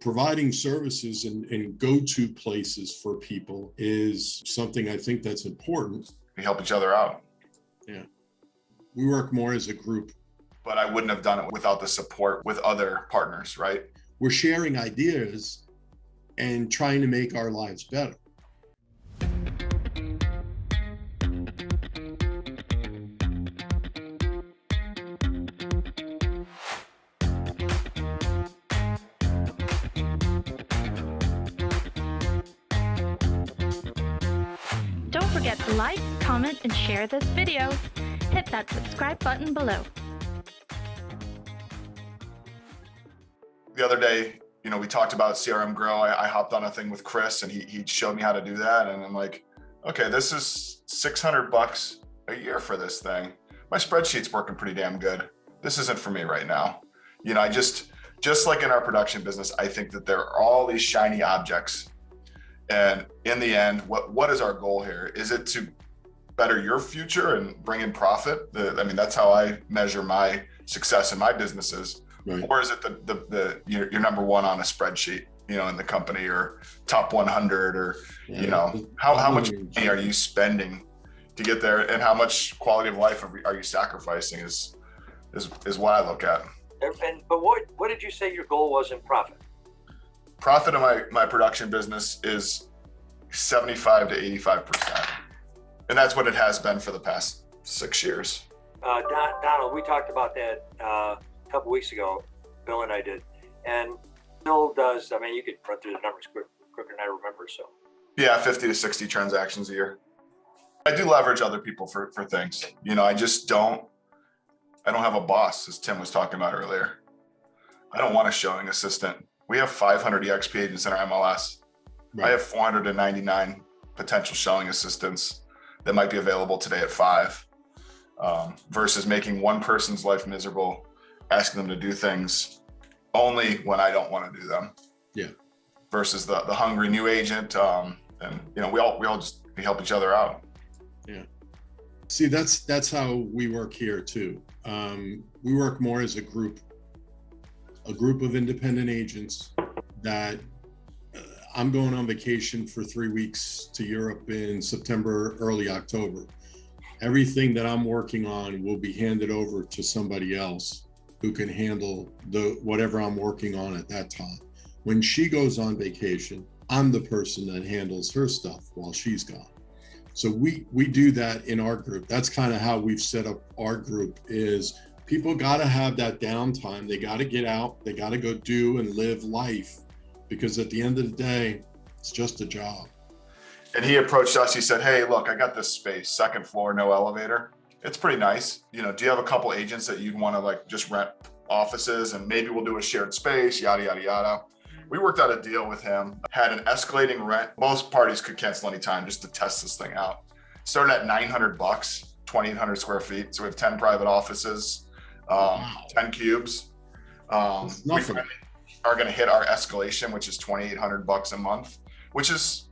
Providing services and go-to places for people is something I think that's important. We help each other out. Yeah. We work more as a group. But I wouldn't have done it without the support with other partners, right? We're sharing ideas and trying to make our lives better. Don't forget to like, comment, and share this video. Hit that subscribe button below. The other day, we talked about CRM Grow. I hopped on a thing with Chris and he showed me how to do that. And I'm like, okay, this is $600 a year for this thing. My spreadsheet's working pretty damn good. This isn't for me right now. I just like in our production business, I think that there are all these shiny objects. And in the end, what is our goal here? Is it to better your future and bring in profit? That's how I measure my success in my businesses. Right. Or is it you're number one on a spreadsheet, in the company, or top 100, or how much money are you spending to get there, and how much quality of life are you sacrificing is what I look at. But what did you say your goal was in profit? Profit of my production business is 75 to 85%. And that's what it has been for the past 6 years. Donald, we talked about that a couple weeks ago, Bill and I did. And Bill does, you could run through the numbers quicker than I remember, so. Yeah, 50 to 60 transactions a year. I do leverage other people for things. I don't have a boss, as Tim was talking about earlier. I don't want a showing assistant. We have 500 eXp agents in our MLS. Right. I have 499 potential showing assistants that might be available today at 5, versus making one person's life miserable, asking them to do things only when I don't want to do them. Yeah. Versus the hungry new agent, and we help each other out. Yeah. See, that's how we work here too. We work more as a group of independent agents that I'm going on vacation for 3 weeks to Europe in September, early October. Everything that I'm working on will be handed over to somebody else who can handle whatever I'm working on at that time. When she goes on vacation, I'm the person that handles her stuff while she's gone. So we do that in our group. That's kind of how we've set up our group. Is people got to have that downtime. They got to get out. They got to go do and live life, because at the end of the day, it's just a job. And he approached us. He said, "Hey, look, I got this space, 2nd floor, no elevator. It's pretty nice. Do you have a couple agents that you'd want to just rent offices, and maybe we'll do a shared space, yada, yada, yada." We worked out a deal with him, had an escalating rent. Both parties could cancel anytime just to test this thing out. Started at $900, 2,800 square feet. So we have 10 private offices, 10 cubes. We finally are going to hit our escalation, which is $2,800 a month, which is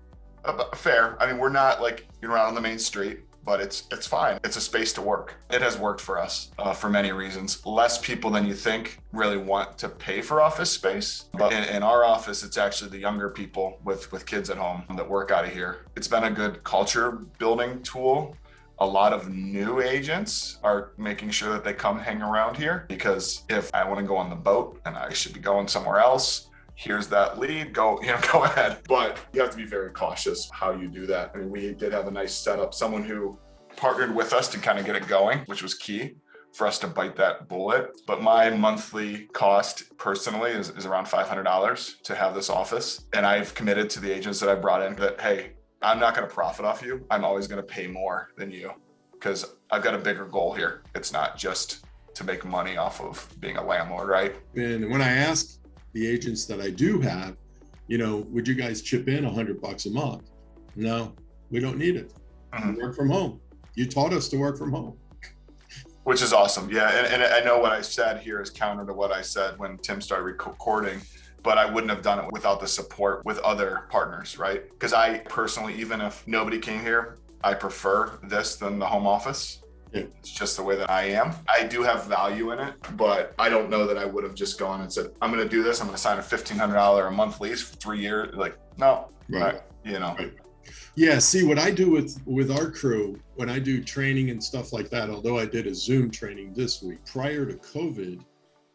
fair. We're not you're out on the main street, but it's fine. It's a space to work. It has worked for us for many reasons. Less people than you think really want to pay for office space. But in our office, it's actually the younger people with kids at home that work out of here. It's been a good culture building tool. A lot of new agents are making sure that they come hang around here, because if I want to go on the boat and I should be going somewhere else, here's that lead, go ahead. But you have to be very cautious how you do that. We did have a nice setup, someone who partnered with us to kind of get it going, which was key for us to bite that bullet. But my monthly cost personally is around $500 to have this office. And I've committed to the agents that I brought in that, hey, I'm not going to profit off you. I'm always going to pay more than you, because I've got a bigger goal here. It's not just to make money off of being a landlord, right? And when I ask the agents that I do have, would you guys chip in $100 a month? No, we don't need it. Mm-hmm. We work from home. You taught us to work from home. Which is awesome. Yeah. And I know what I said here is counter to what I said when Tim started recording, but I wouldn't have done it without the support with other partners, right? Because I personally, even if nobody came here, I prefer this than the home office. Yeah. It's just the way that I am. I do have value in it, but I don't know that I would have just gone and said, I'm going to do this. I'm going to sign a $1,500 a month lease for 3 years. Like, no, Right. you know. Right. Yeah, see what I do with our crew when I do training and stuff like that, although I did a Zoom training this week, prior to COVID,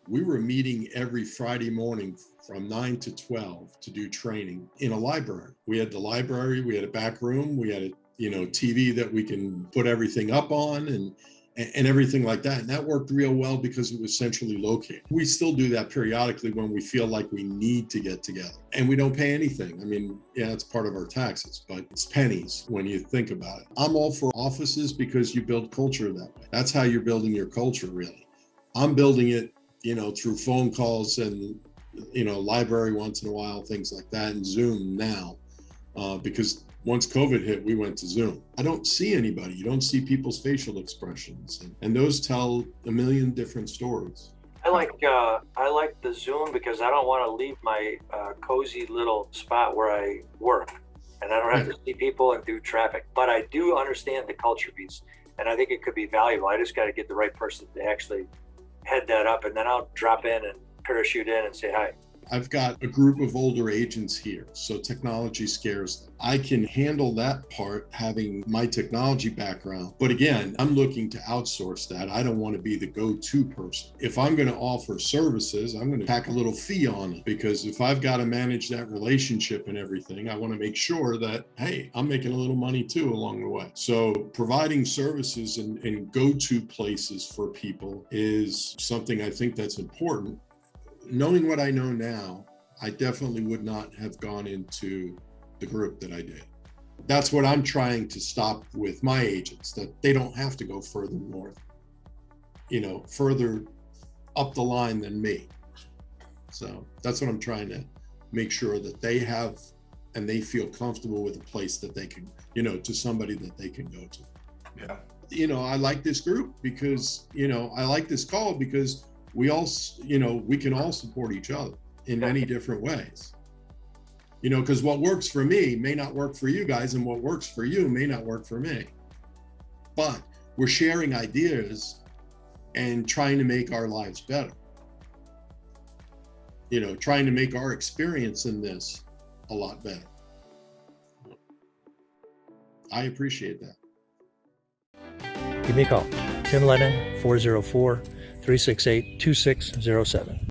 we were meeting every Friday morning from 9 to 12 to do training in a library. We had the library, we had a back room, we had a TV that we can put everything up on and everything like that. And that worked real well because it was centrally located. We still do that periodically when we feel like we need to get together. And we don't pay anything. I mean, yeah, it's part of our taxes, but it's pennies when you think about it. I'm all for offices because you build culture that way. That's how you're building your culture, really. I'm building it, through phone calls and, library once in a while, things like that, and Zoom now, because once COVID hit, we went to Zoom. I don't see anybody. You don't see people's facial expressions. And those tell a million different stories. I like the Zoom because I don't want to leave my cozy little spot where I work, and I don't have to see people and do traffic. But I do understand the culture piece, and I think it could be valuable. I just got to get the right person to actually head that up, and then I'll drop in and parachute in and say hi. I've got a group of older agents here, so technology scares them. I can handle that part having my technology background. But again, I'm looking to outsource that. I don't want to be the go-to person. If I'm going to offer services, I'm going to tack a little fee on it, because if I've got to manage that relationship and everything, I want to make sure that, hey, I'm making a little money too along the way. So providing services and go-to places for people is something I think that's important. Knowing what I know now, I definitely would not have gone into the group that I did. That's what I'm trying to stop with my agents, that they don't have to go further north, further up the line than me. So that's what I'm trying to make sure that they have, and they feel comfortable with a place that they can, to somebody that they can go to. Yeah. I like this group because, I like this call because we all, we can all support each other in many different ways. Because what works for me may not work for you guys, and what works for you may not work for me. But we're sharing ideas and trying to make our lives better. Trying to make our experience in this a lot better. I appreciate that. Give me a call, Tim Lennon, 404-368-2607.